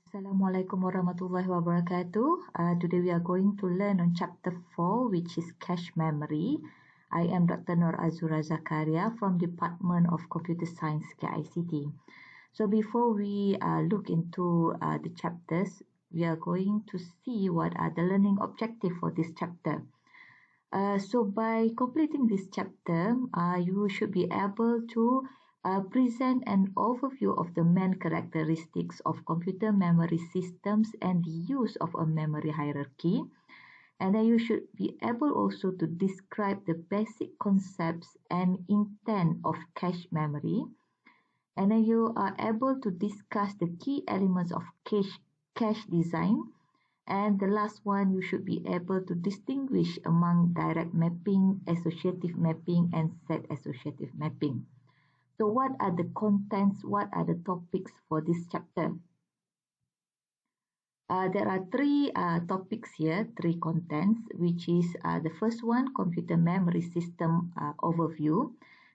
Assalamualaikum warahmatullahi wabarakatuh. Today we are going to learn on chapter 4, which is cache memory. I am Dr. Nur Azura Zakaria from Department of Computer Science KICT. So before we look into the chapters, we are going to see what are the learning objectives for this chapter. So by completing this chapter, you should be able to present an overview of the main characteristics of computer memory systems and the use of a memory hierarchy. And then you should be able also to describe the basic concepts and intent of cache memory. And then you are able to discuss the key elements of cache design. And the last one, you should be able to distinguish among direct mapping, associative mapping, and set associative mapping. So what are the contents, what are the topics for this chapter? There are three topics here, three contents, which is the first one, computer memory system overview.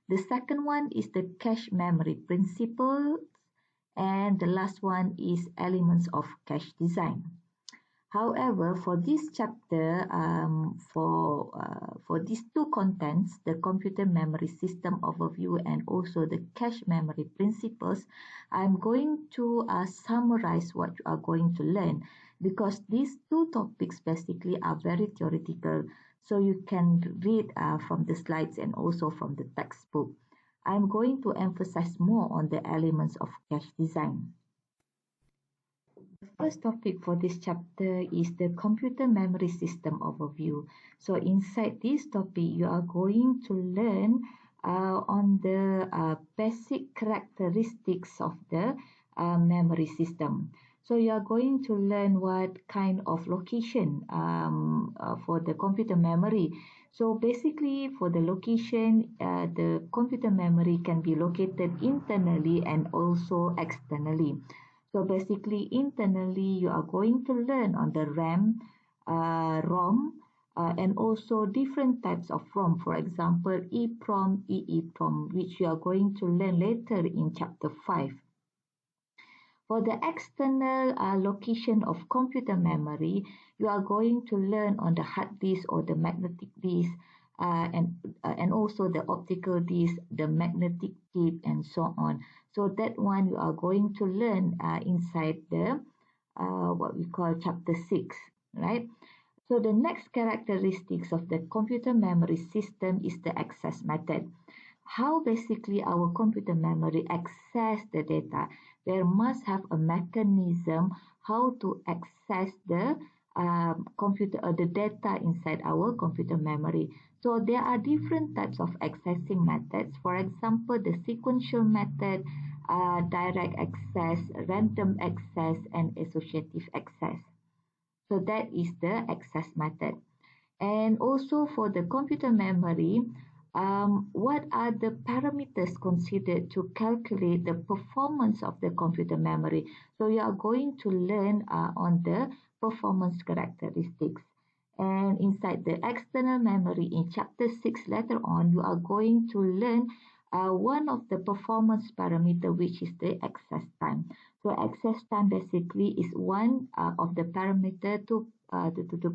The second one is the cache memory principles. And the last one is elements of cache design. However, for this chapter, for these two contents, the computer memory system overview and also the cache memory principles, I'm going to summarize what you are going to learn, because these two topics basically are very theoretical, so you can read from the slides and also from the textbook. I'm going to emphasize more on the elements of cache design. The first topic for this chapter is the computer memory system overview. So inside this topic, you are going to learn on the basic characteristics of the memory system. So you are going to learn what kind of location for the computer memory. So basically for the location, the computer memory can be located internally and also externally. So basically, internally, you are going to learn on the RAM, ROM, and also different types of ROM. For example, EEPROM, EEPROM, which you are going to learn later in chapter 5. For the external location of computer memory, you are going to learn on the hard disk or the magnetic disk, and also the optical disk, the magnetic tape, and so on. So that one you are going to learn inside the what we call chapter 6, right? So the next characteristics of the computer memory system is the access method. How basically our computer memory access the data. There must have a mechanism how to access the the data inside our computer memory. So there are different types of accessing methods. For example, the sequential method, direct access, random access, and associative access. So that is the access method. And also for the computer memory, what are the parameters considered to calculate the performance of the computer memory? So you are going to learn on the performance characteristics. And inside the external memory in chapter 6 later on, you are going to learn one of the performance parameter, which is the access time. So access time basically is one of the parameter to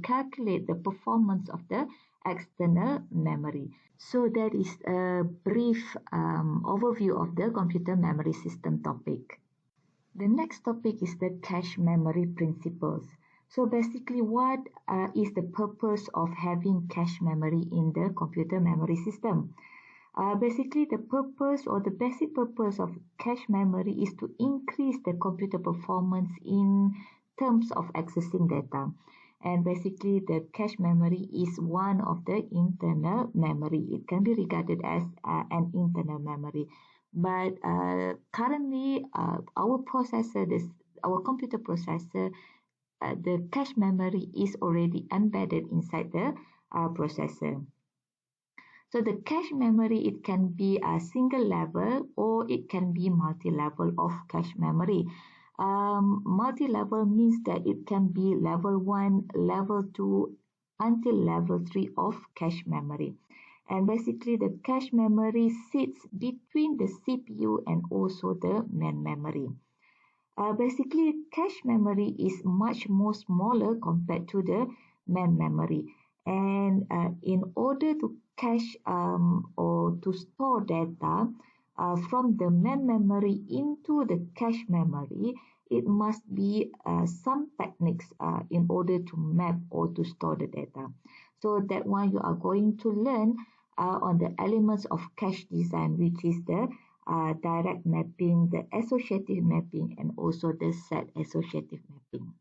calculate the performance of the external memory. So that is a brief overview of the computer memory system topic. The next topic is the cache memory principles. So basically, what is the purpose of having cache memory in the computer memory system? Basically, the purpose or the basic purpose of cache memory is to increase the computer performance in terms of accessing data. And basically, the cache memory is one of the internal memory. It can be regarded as an internal memory. But currently, our processor, our computer processor, the cache memory is already embedded inside the processor. So the cache memory, it can be a single level or it can be multi-level of cache memory. Multi-level means that it can be level 1, level 2 until level 3 of cache memory. And basically the cache memory sits between the CPU and also the main memory. Basically, cache memory is much more smaller compared to the main memory. And in order to cache or to store data from the main memory into the cache memory, it must be some techniques in order to map or to store the data. So that one you are going to learn on the elements of cache design, which is the direct mapping, the associative mapping, and also the set associative mapping.